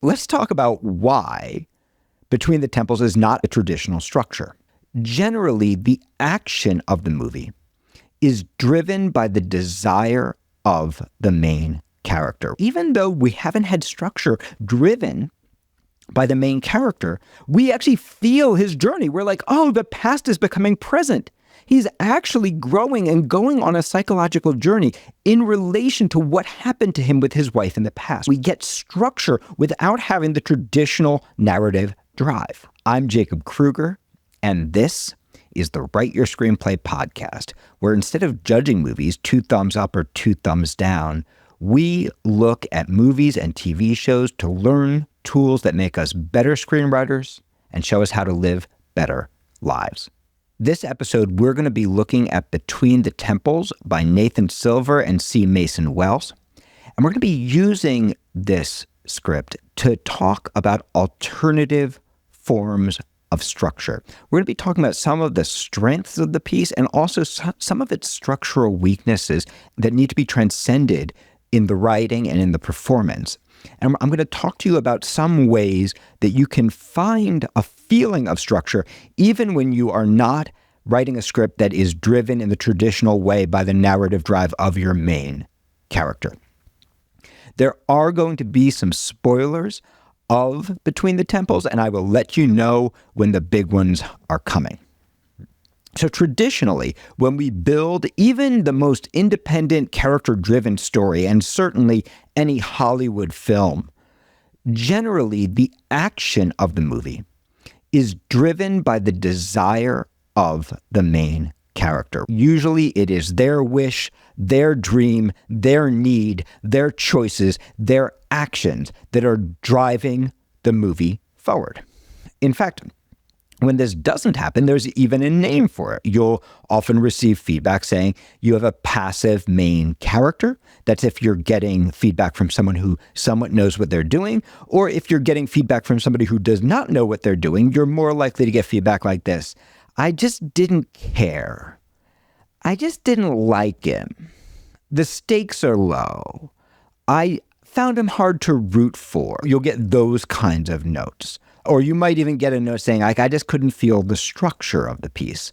Let's talk about why Between the Temples is not a traditional structure. Generally, the action of the movie is driven by the desire of the main character. Even though we haven't had structure driven by the main character, we actually feel his journey. We're like, oh, the past is becoming present. He's actually growing and going on a psychological journey in relation to what happened to him with his wife in the past. We get structure without having the traditional narrative drive. I'm Jacob Krueger, and this is the Write Your Screenplay podcast, where instead of judging movies 2 thumbs up or 2 thumbs down, we look at movies and TV shows to learn tools that make us better screenwriters and show us how to live better lives. This episode, we're going to be looking at Between the Temples by Nathan Silver and C. Mason Wells. And we're going to be using this script to talk about alternative forms of structure. We're going to be talking about some of the strengths of the piece and also some of its structural weaknesses that need to be transcended in the writing and in the performance. And I'm going to talk to you about some ways that you can find a feeling of structure even when you are not writing a script that is driven in the traditional way by the narrative drive of your main character. There are going to be some spoilers of Between the Temples, and I will let you know when the big ones are coming. So traditionally, when we build even the most independent character-driven story, and certainly any Hollywood film, generally the action of the movie is driven by the desire of the main character. Usually it is their wish, their dream, their need, their choices, their actions that are driving the movie forward. In fact, when this doesn't happen, there's even a name for it. You'll often receive feedback saying you have a passive main character. That's if you're getting feedback from someone who somewhat knows what they're doing, or if you're getting feedback from somebody who does not know what they're doing, you're more likely to get feedback like this. I just didn't care. I just didn't like him. The stakes are low. I found him hard to root for. You'll get those kinds of notes. Or you might even get a note saying, I just couldn't feel the structure of the piece.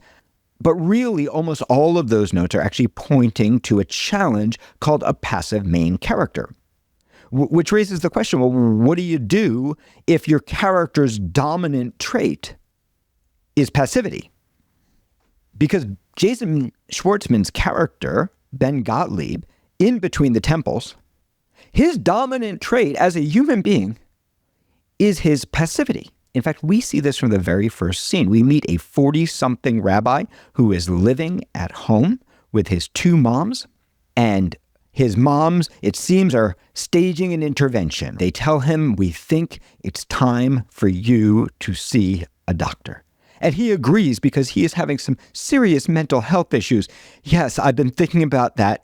But really, almost all of those notes are actually pointing to a challenge called a passive main character. Which raises the question, well, what do you do if your character's dominant trait is passivity? Because Jason Schwartzman's character, Ben Gottlieb, in Between the Temples, his dominant trait as a human being is his passivity. In fact, we see this from the very first scene. We meet a 40-something rabbi who is living at home with his 2 moms, and his moms, it seems, are staging an intervention. They tell him, we think it's time for you to see a doctor. And he agrees because he is having some serious mental health issues. Yes, I've been thinking about that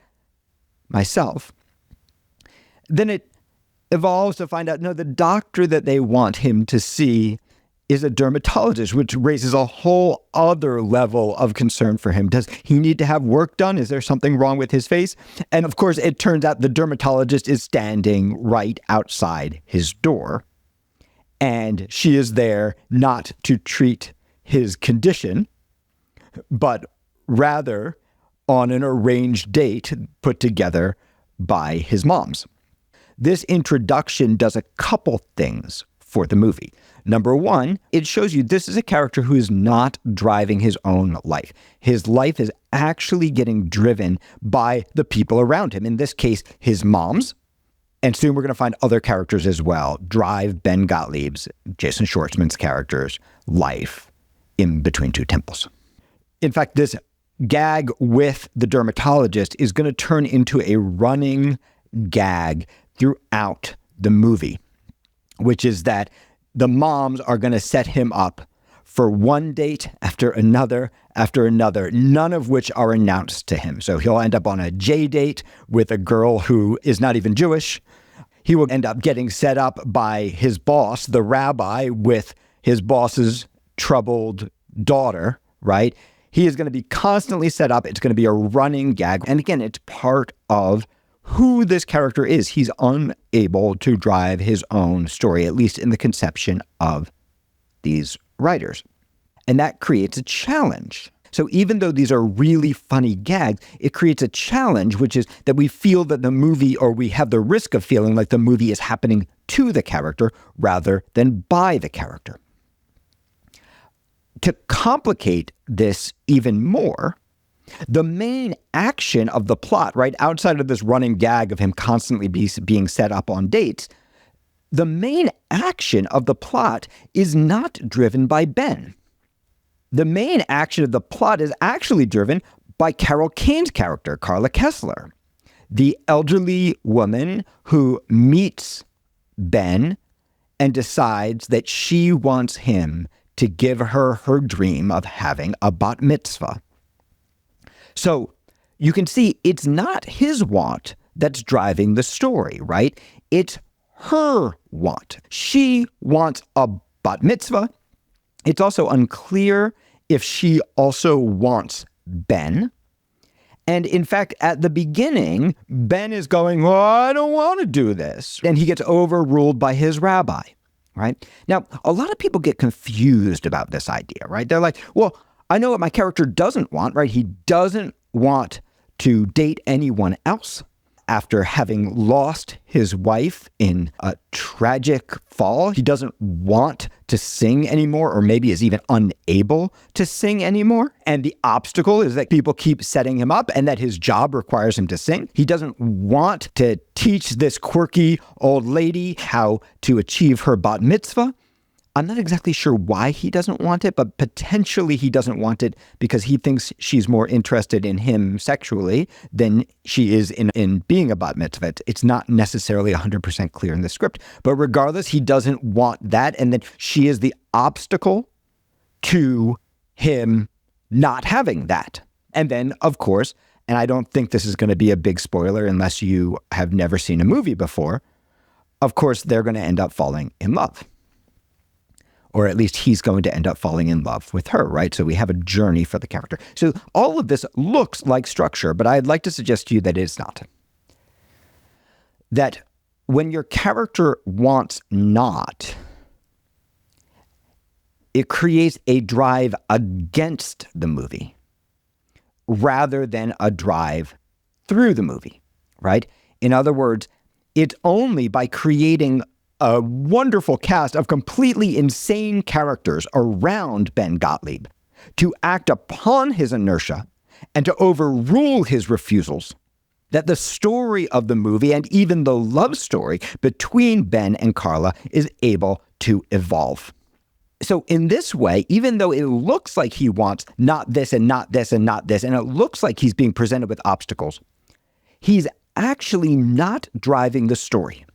myself. Then it evolves to find out, no, the doctor that they want him to see is a dermatologist, which raises a whole other level of concern for him. Does he need to have work done? Is there something wrong with his face? And of course, it turns out the dermatologist is standing right outside his door. And she is there not to treat his condition, but rather on an arranged date put together by his moms. This introduction does a couple things for the movie. Number one, it shows you this is a character who is not driving his own life. His life is actually getting driven by the people around him. In this case, his moms. And soon we're going to find other characters as well drive Ben Gottlieb's, Jason Schwartzman's character's life in Between Two Temples. In fact, this gag with the dermatologist is going to turn into a running gag throughout the movie, which is that the moms are going to set him up for one date after another, none of which are announced to him. So he'll end up on a J date with a girl who is not even Jewish. He will end up getting set up by his boss, the rabbi, with his boss's troubled daughter, right? He is going to be constantly set up. It's going to be a running gag. And again, it's part of who this character is. He's unable to drive his own story, at least in the conception of these writers. And that creates a challenge. So even though these are really funny gags, it creates a challenge, which is that we feel that the movie, or we have the risk of feeling like the movie is happening to the character rather than by the character. To complicate this even more, the main action of the plot, right, outside of this running gag of him constantly being set up on dates, the main action of the plot is not driven by Ben. The main action of the plot is actually driven by Carol Kane's character, Carla Kessler, the elderly woman who meets Ben and decides that she wants him to give her her dream of having a bat mitzvah. So you can see it's not his want that's driving the story, right? It's her want. She wants a bat mitzvah. It's also unclear if she also wants Ben. And in fact, at the beginning, Ben is going, "Oh, I don't want to do this." And he gets overruled by his rabbi, right? Now, a lot of people get confused about this idea, right? They're like, well, I know what my character doesn't want, right? He doesn't want to date anyone else after having lost his wife in a tragic fall. He doesn't want to sing anymore, or maybe is even unable to sing anymore. And the obstacle is that people keep setting him up and that his job requires him to sing. He doesn't want to teach this quirky old lady how to achieve her bat mitzvah. I'm not exactly sure why he doesn't want it, but potentially he doesn't want it because he thinks she's more interested in him sexually than she is in being a bat mitzvah. It's not necessarily 100% clear in the script, but regardless, he doesn't want that. And then she is the obstacle to him not having that. And then, of course, and I don't think this is going to be a big spoiler unless you have never seen a movie before, of course, they're going to end up falling in love. Or at least he's going to end up falling in love with her, right? So we have a journey for the character. So all of this looks like structure, but I'd like to suggest to you that it's not. That when your character wants not, it creates a drive against the movie rather than a drive through the movie, right? In other words, it's only by creating a wonderful cast of completely insane characters around Ben Gottlieb to act upon his inertia and to overrule his refusals, that the story of the movie and even the love story between Ben and Carla is able to evolve. So in this way, even though it looks like he wants not this and not this and not this, and it looks like he's being presented with obstacles, he's actually not driving the story.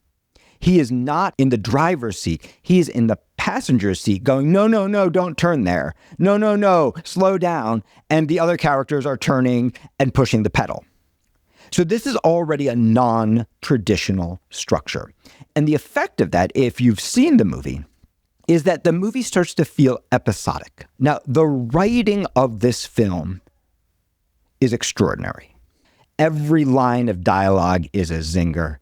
He is not in the driver's seat. He is in the passenger seat going, no, no, no, don't turn there. No, no, no, slow down. And the other characters are turning and pushing the pedal. So this is already a non-traditional structure. And the effect of that, if you've seen the movie, is that the movie starts to feel episodic. Now, the writing of this film is extraordinary. Every line of dialogue is a zinger.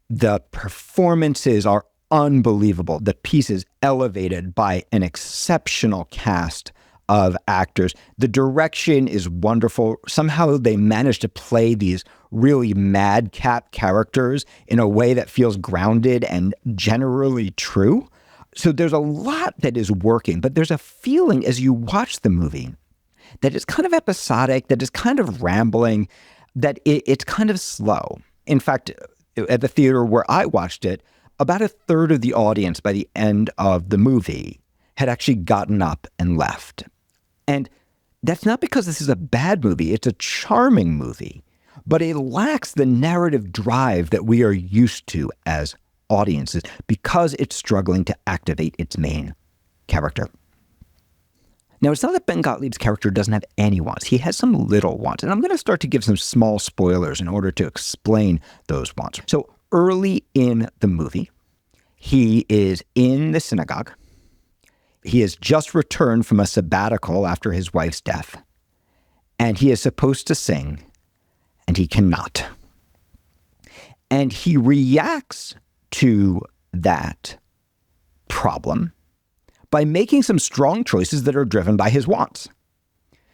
The performances are unbelievable. The piece is elevated by an exceptional cast of actors. The direction is wonderful. Somehow they managed to play these really madcap characters in a way that feels grounded and generally true. So there's a lot that is working, but there's a feeling as you watch the movie that it's kind of episodic, that it's kind of rambling, that it's kind of slow. In fact, at the theater where I watched it, about a third of the audience by the end of the movie had actually gotten up and left. And that's not because this is a bad movie. It's a charming movie, but it lacks the narrative drive that we are used to as audiences because it's struggling to activate its main character. Now, it's not that Ben Gottlieb's character doesn't have any wants. He has some little wants. And I'm going to start to give some small spoilers in order to explain those wants. So early in the movie, he is in the synagogue. He has just returned from a sabbatical after his wife's death. And he is supposed to sing, and he cannot. And he reacts to that problem by making some strong choices that are driven by his wants.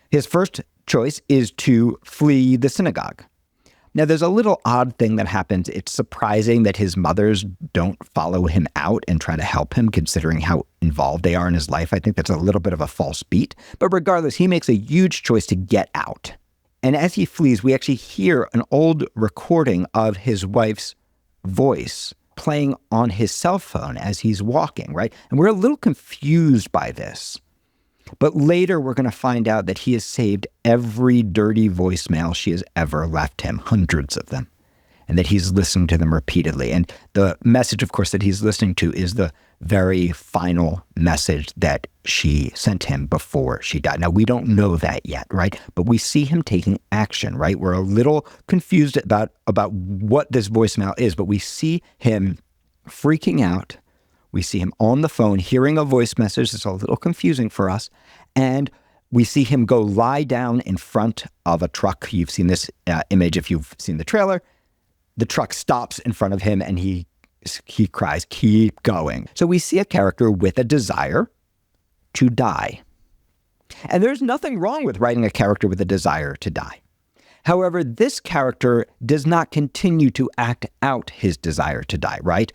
His first choice is to flee the synagogue. Now, there's a little odd thing that happens. It's surprising that his mothers don't follow him out and try to help him, considering how involved they are in his life. I think that's a little bit of a false beat. But regardless, he makes a huge choice to get out. And as he flees, we actually hear an old recording of his wife's voice playing on his cell phone as he's walking, right? And we're a little confused by this. But later, we're going to find out that he has saved every dirty voicemail she has ever left him, hundreds of them, and that he's listening to them repeatedly. And the message, of course, that he's listening to is the very final message that she sent him before she died. Now, we don't know that yet, right? But we see him taking action, right? We're a little confused about what this voicemail is, but we see him freaking out. We see him on the phone, hearing a voice message that's a little confusing for us. And we see him go lie down in front of a truck. You've seen this image if you've seen the trailer. The truck stops in front of him and he cries, "Keep going." So we see a character with a desire to die. And there's nothing wrong with writing a character with a desire to die. However, this character does not continue to act out his desire to die, right?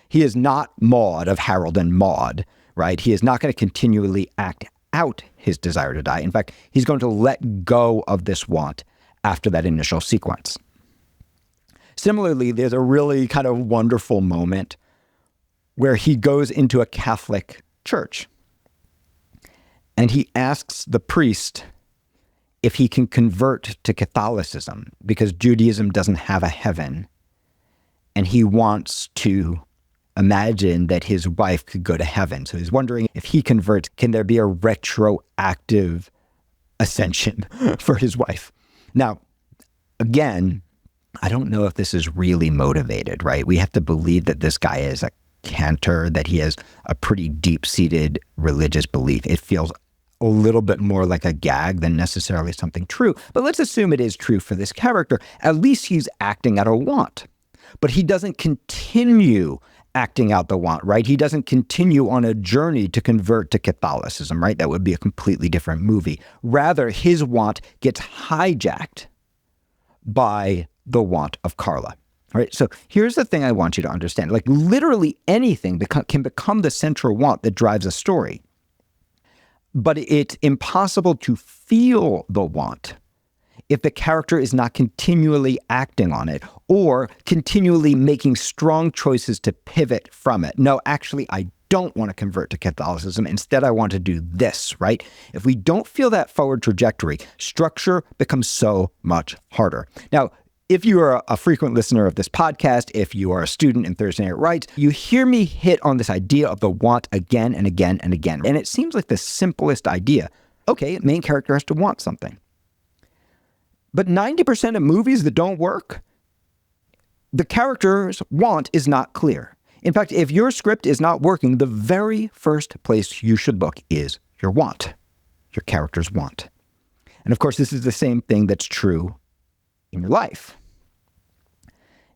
He is not Maude of Harold and Maude, right? He is not going to continually act out his desire to die. In fact, he's going to let go of this want after that initial sequence. Similarly, there's a really kind of wonderful moment where he goes into a Catholic church and he asks the priest if he can convert to Catholicism because Judaism doesn't have a heaven and he wants to imagine that his wife could go to heaven. So he's wondering if he converts, can there be a retroactive ascension for his wife? Now, again, I don't know if this is really motivated, right? We have to believe that this guy is a cantor, that he has a pretty deep-seated religious belief. It feels a little bit more like a gag than necessarily something true. But let's assume it is true for this character. At least he's acting out a want. But he doesn't continue acting out the want, right? He doesn't continue on a journey to convert to Catholicism, right? That would be a completely different movie. Rather, his want gets hijacked by the want of Carla. All right, so here's the thing I want you to understand. Like literally anything can become the central want that drives a story. But it's impossible to feel the want if the character is not continually acting on it or continually making strong choices to pivot from it. No, actually, I don't want to convert to Catholicism. Instead, I want to do this, right? If we don't feel that forward trajectory, structure becomes so much harder. Now, if you are a frequent listener of this podcast, if you are a student in Thursday Night Writes, you hear me hit on this idea of the want again and again and again. And it seems like the simplest idea. Okay, main character has to want something. But 90% of movies that don't work, the character's want is not clear. In fact, if your script is not working, the very first place you should look is your want, your character's want. And of course, this is the same thing that's true in your life.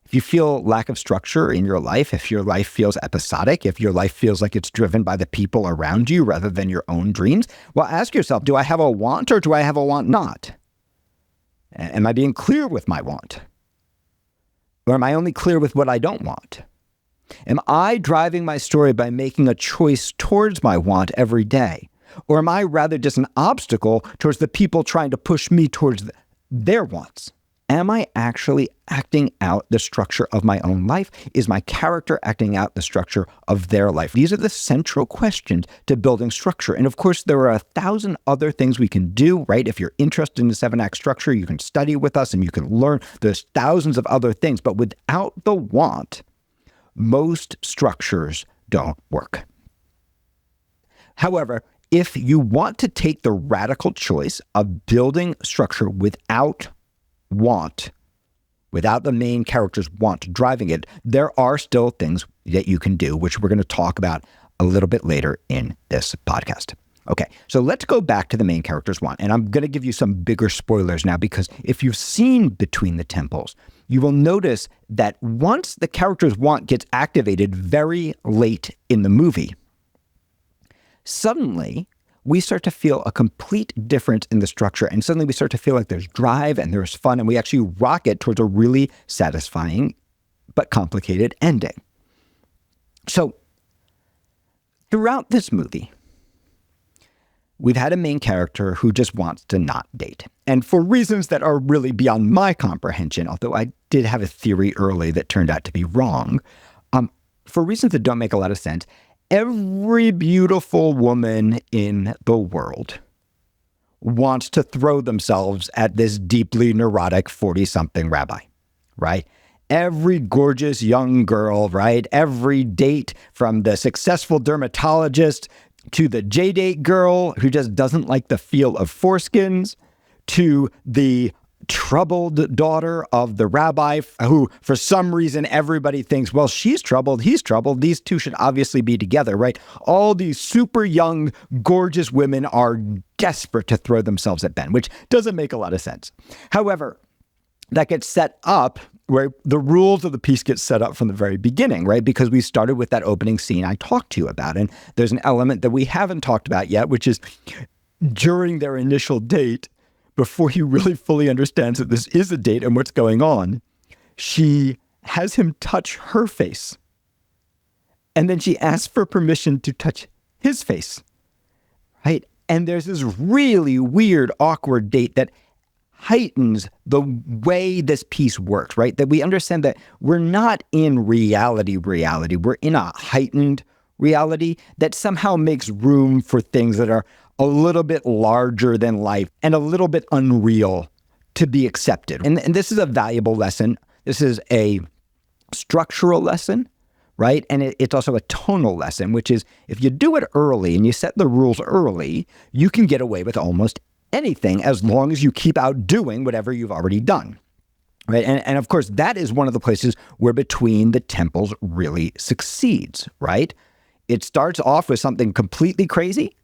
If you feel lack of structure in your life, if your life feels episodic, if your life feels like it's driven by the people around you rather than your own dreams, well, ask yourself, do I have a want or do I have a want not? Am I being clear with my want? Or am I only clear with what I don't want? Am I driving my story by making a choice towards my want every day? Or am I rather just an obstacle towards the people trying to push me towards their wants? Am I actually acting out the structure of my own life? Is my character acting out the structure of their life? These are the central questions to building structure. And of course, there are 1,000 other things we can do, right? If you're interested in the 7-act structure, you can study with us and you can learn. There's thousands of other things. But without the want, most structures don't work. However, if you want to take the radical choice of building structure without want, without the main character's want driving it, there are still things that you can do, which we're going to talk about a little bit later in this podcast. Okay, so let's go back to the main character's want. And I'm going to give you some bigger spoilers now, because if you've seen Between the Temples, you will notice that once the character's want gets activated very late in the movie, suddenly we start to feel a complete difference in the structure. And suddenly we start to feel like there's drive and there's fun, and we actually rocket towards a really satisfying but complicated ending. So throughout this movie, we've had a main character who just wants to not date. And for reasons that are really beyond my comprehension, although I did have a theory early that turned out to be wrong, for reasons that don't make a lot of sense, every beautiful woman in the world wants to throw themselves at this deeply neurotic 40-something rabbi, right? Every gorgeous young girl, right? Every date, from the successful dermatologist to the J-date girl who just doesn't like the feel of foreskins, to the troubled daughter of the rabbi who, for some reason, everybody thinks, well, she's troubled, he's troubled, these two should obviously be together, right? All these super young, gorgeous women are desperate to throw themselves at Ben, which doesn't make a lot of sense. However, that gets set up where the rules of the piece get set up from the very beginning, right? Because we started with that opening scene I talked to you about. And there's an element that we haven't talked about yet, which is during their initial date, before he really fully understands that this is a date and what's going on, she has him touch her face. And then she asks for permission to touch his face, right? And there's this really weird, awkward date that heightens the way this piece works, right? That we understand that we're not in reality. We're in a heightened reality that somehow makes room for things that are a little bit larger than life and a little bit unreal to be accepted. And this is a valuable lesson. This is a structural lesson, right? And it's also a tonal lesson, which is if you do it early and you set the rules early, you can get away with almost anything as long as you keep outdoing whatever you've already done, right? And of course, that is one of the places where Between the Temples really succeeds, right? It starts off with something completely crazy,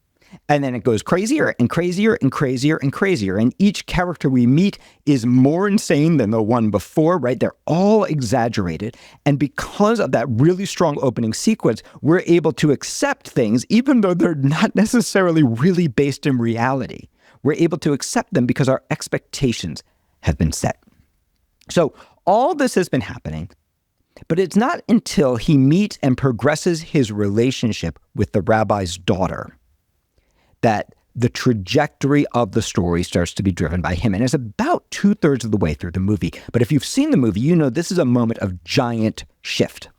and then it goes crazier and crazier and crazier and crazier. And each character we meet is more insane than the one before, right? They're all exaggerated. And because of that really strong opening sequence, we're able to accept things, even though they're not necessarily really based in reality. We're able to accept them because our expectations have been set. So all this has been happening, but it's not until he meets and progresses his relationship with the rabbi's daughter that the trajectory of the story starts to be driven by him. And it's about 2/3 of the way through the movie. But if you've seen the movie, you know this is a moment of giant shift.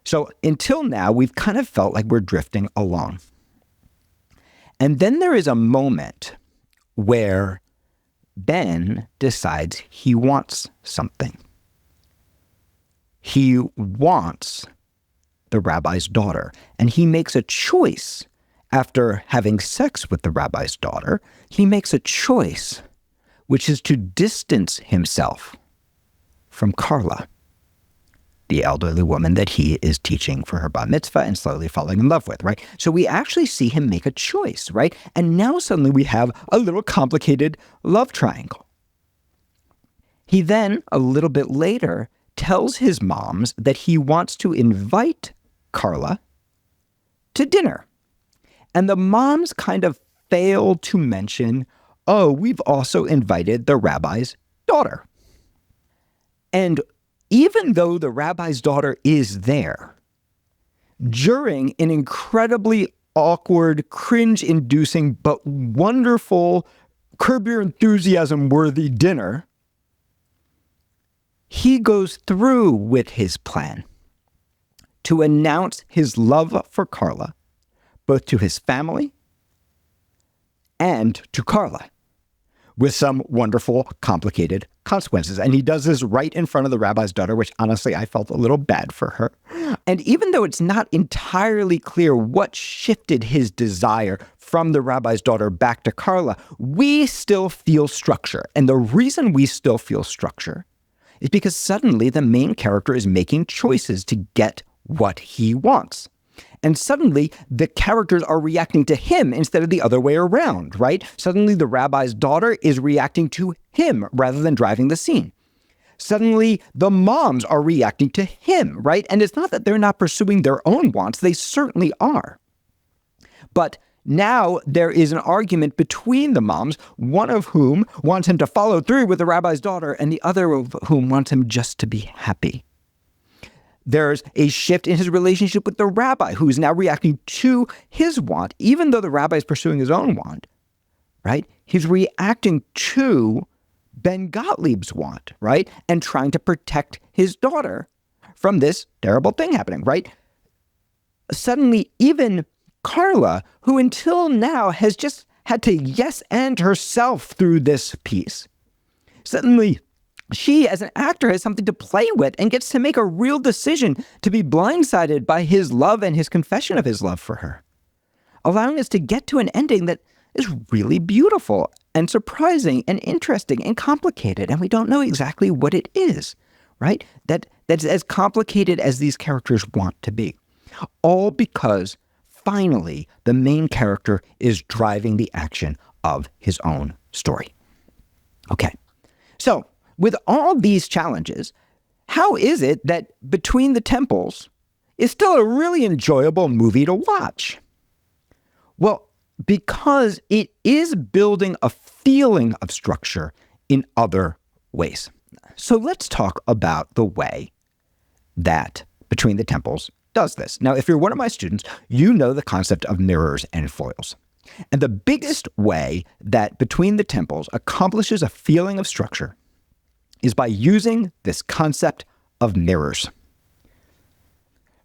So until now, we've kind of felt like we're drifting along. And then there is a moment where Ben decides he wants something. He wants the rabbi's daughter, and he makes a choice. After having sex with the rabbi's daughter, he makes a choice, which is to distance himself from Carla, the elderly woman that he is teaching for her bar mitzvah and slowly falling in love with, right? So we actually see him make a choice, right? And now suddenly we have a little complicated love triangle. He then, a little bit later, tells his moms that he wants to invite Carla to dinner. And the moms kind of fail to mention, oh, we've also invited the rabbi's daughter. And even though the rabbi's daughter is there, during an incredibly awkward, cringe-inducing, but wonderful, Curb Your Enthusiasm-worthy dinner, he goes through with his plan to announce his love for Carla, both to his family and to Carla, with some wonderful, complicated consequences. And he does this right in front of the rabbi's daughter, which honestly, I felt a little bad for her. And even though it's not entirely clear what shifted his desire from the rabbi's daughter back to Carla, we still feel structure. And the reason we still feel structure is because suddenly the main character is making choices to get what he wants. And suddenly, the characters are reacting to him instead of the other way around, right? Suddenly, the rabbi's daughter is reacting to him rather than driving the scene. Suddenly, the moms are reacting to him, right? And it's not that they're not pursuing their own wants. They certainly are. But now there is an argument between the moms, one of whom wants him to follow through with the rabbi's daughter, and the other of whom wants him just to be happy. There's a shift in his relationship with the rabbi, who is now reacting to his want, even though the rabbi is pursuing his own want, right? He's reacting to Ben Gottlieb's want, right? And trying to protect his daughter from this terrible thing happening, right? Suddenly, even Carla, who until now has just had to yes and herself through this piece, suddenly she, as an actor, has something to play with and gets to make a real decision to be blindsided by his love and his confession of his love for her, allowing us to get to an ending that is really beautiful and surprising and interesting and complicated, and we don't know exactly what it is, right? That's as complicated as these characters want to be. All because, finally, the main character is driving the action of his own story. Okay, so with all these challenges, how is it that Between the Temples is still a really enjoyable movie to watch? Well, because it is building a feeling of structure in other ways. So let's talk about the way that Between the Temples does this. Now, if you're one of my students, you know the concept of mirrors and foils. And the biggest way that Between the Temples accomplishes a feeling of structure is by using this concept of mirrors.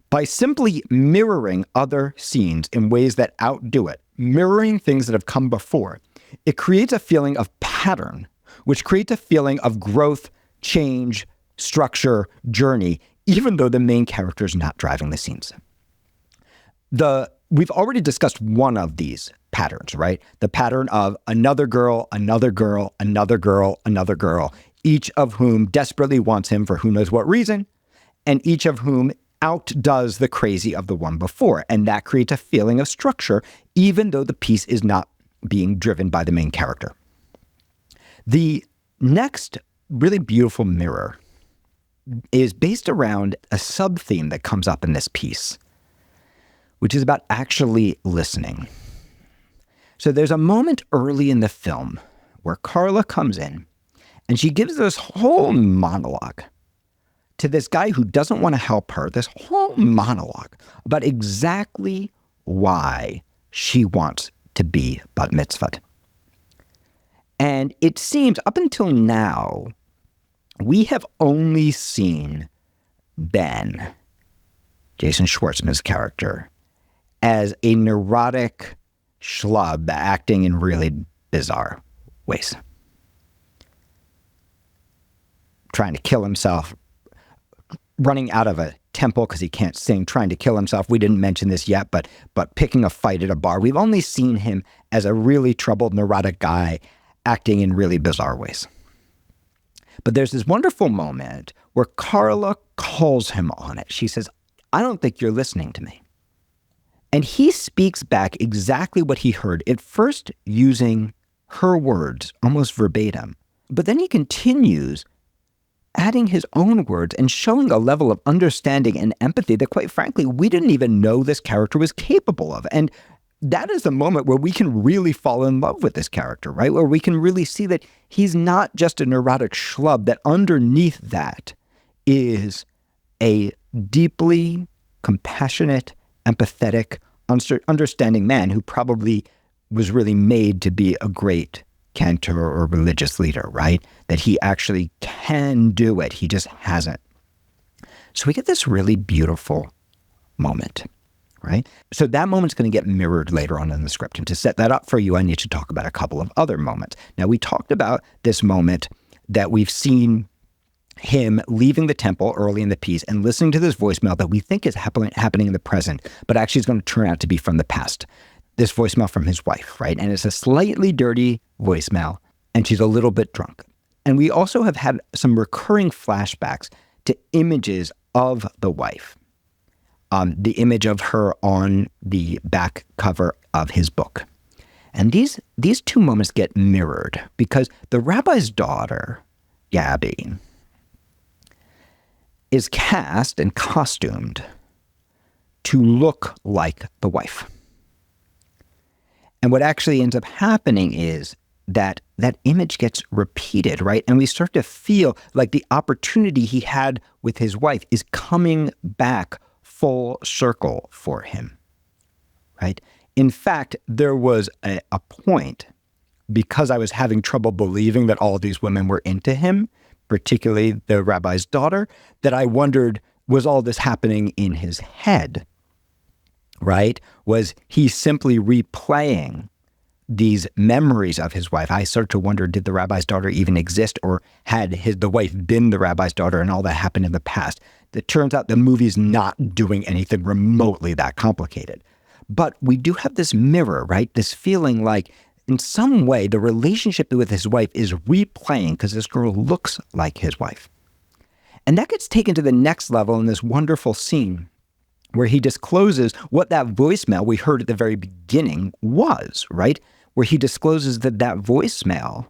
By simply mirroring other scenes in ways that outdo it, mirroring things that have come before, it creates a feeling of pattern, which creates a feeling of growth, change, structure, journey, even though the main character is not driving the scenes. We've already discussed one of these patterns, right? The pattern of another girl, another girl, another girl, another girl, each of whom desperately wants him for who knows what reason, and each of whom outdoes the crazy of the one before. And that creates a feeling of structure, even though the piece is not being driven by the main character. The next really beautiful mirror is based around a sub-theme that comes up in this piece, which is about actually listening. So there's a moment early in the film where Carla comes in and she gives this whole monologue to this guy who doesn't want to help her, this whole monologue about exactly why she wants to be bat mitzvahed. And it seems up until now, we have only seen Ben, Jason Schwartzman's character, as a neurotic schlub acting in really bizarre ways. Trying to kill himself, running out of a temple because he can't sing, trying to kill himself. We didn't mention this yet, but picking a fight at a bar. We've only seen him as a really troubled, neurotic guy acting in really bizarre ways. But there's this wonderful moment where Carla calls him on it. She says, "I don't think you're listening to me." And he speaks back exactly what he heard, at first using her words, almost verbatim. But then he continues adding his own words and showing a level of understanding and empathy that, quite frankly, we didn't even know this character was capable of. And that is the moment where we can really fall in love with this character, right? Where we can really see that he's not just a neurotic schlub, that underneath that is a deeply compassionate, empathetic, understanding man who probably was really made to be a great cantor or religious leader, right? That he actually can do it. He just hasn't. So we get this really beautiful moment, right? So that moment's going to get mirrored later on in the script. And to set that up for you, I need to talk about a couple of other moments. Now, we talked about this moment that we've seen him leaving the temple early in the piece and listening to this voicemail that we think is happening in the present, but actually is going to turn out to be from the past. This voicemail from his wife, right? And it's a slightly dirty voicemail, and she's a little bit drunk. And we also have had some recurring flashbacks to images of the wife. The image of her on the back cover of his book. And these two moments get mirrored because the rabbi's daughter, Gabby, is cast and costumed to look like the wife. And what actually ends up happening is that image gets repeated, right? And we start to feel like the opportunity he had with his wife is coming back full circle for him, right? In fact, there was a point, because I was having trouble believing that all of these women were into him, particularly the rabbi's daughter, that I wondered, was all this happening in his head, right? Was he simply replaying these memories of his wife? I started to wonder, did the rabbi's daughter even exist, or had the wife been the rabbi's daughter and all that happened in the past? It turns out the movie's not doing anything remotely that complicated. But we do have this mirror, right? This feeling like in some way the relationship with his wife is replaying because this girl looks like his wife. And that gets taken to the next level in this wonderful scene where he discloses what that voicemail we heard at the very beginning was, right? Where he discloses that voicemail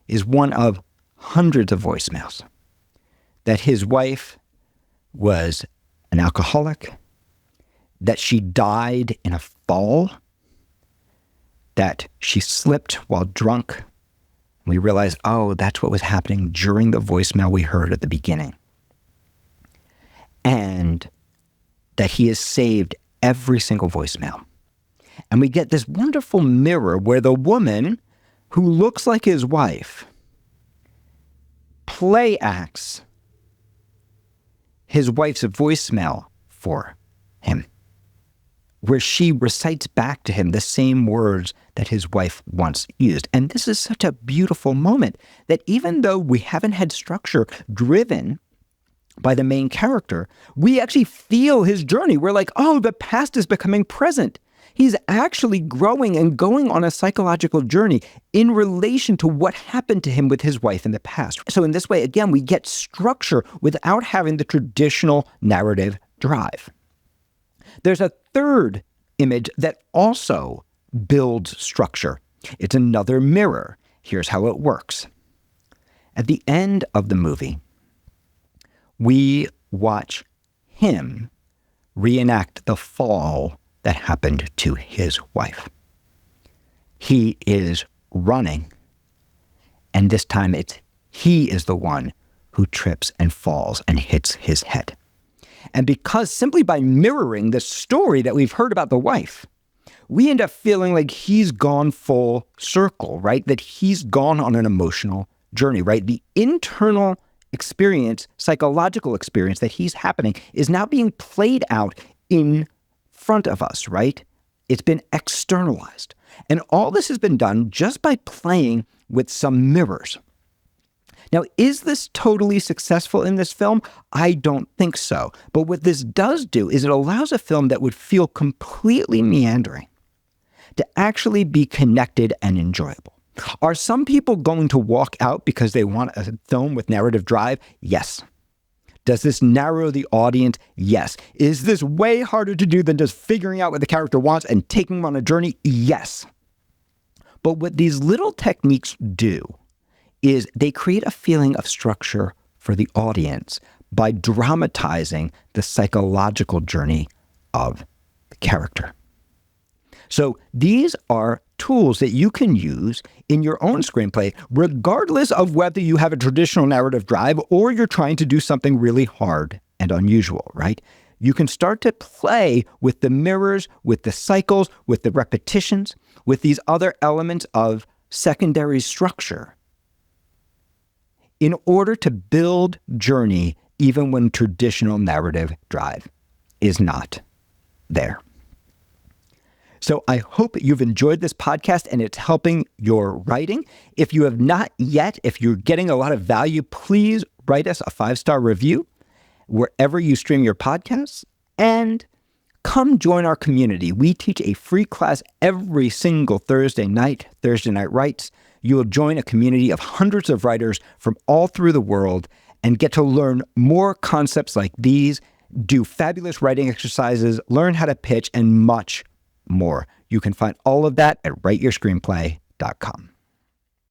is one of hundreds of voicemails. That his wife was an alcoholic, that she died in a fall, that she slipped while drunk. We realize, oh, that's what was happening during the voicemail we heard at the beginning. And that he has saved every single voicemail. And we get this wonderful mirror where the woman who looks like his wife play acts his wife's voicemail for him, where she recites back to him the same words that his wife once used. And this is such a beautiful moment that even though we haven't had structure driven by the main character, we actually feel his journey. We're like, oh, the past is becoming present. He's actually growing and going on a psychological journey in relation to what happened to him with his wife in the past. So in this way, again, we get structure without having the traditional narrative drive. There's a third image that also builds structure. It's another mirror. Here's how it works. At the end of the movie, we watch him reenact the fall that happened to his wife. He is running, and this time he is the one who trips and falls and hits his head. And because simply by mirroring the story that we've heard about the wife, we end up feeling like he's gone full circle, right? That he's gone on an emotional journey, right? The internal experience, psychological experience that he's happening is now being played out in front of us, right? It's been externalized. And all this has been done just by playing with some mirrors. Now, is this totally successful in this film? I don't think so. But what this does do is it allows a film that would feel completely meandering to actually be connected and enjoyable. Are some people going to walk out because they want a film with narrative drive? Yes. Does this narrow the audience? Yes. Is this way harder to do than just figuring out what the character wants and taking them on a journey? Yes. But what these little techniques do is they create a feeling of structure for the audience by dramatizing the psychological journey of the character. So these are tools that you can use in your own screenplay, regardless of whether you have a traditional narrative drive or you're trying to do something really hard and unusual, right? You can start to play with the mirrors, with the cycles, with the repetitions, with these other elements of secondary structure in order to build journey even when traditional narrative drive is not there. So I hope you've enjoyed this podcast and it's helping your writing. If you have not yet, if you're getting a lot of value, please write us a 5-star review wherever you stream your podcasts and come join our community. We teach a free class every single Thursday Night Writes. You will join a community of hundreds of writers from all through the world and get to learn more concepts like these, do fabulous writing exercises, learn how to pitch, and much more. You can find all of that at writeyourscreenplay.com.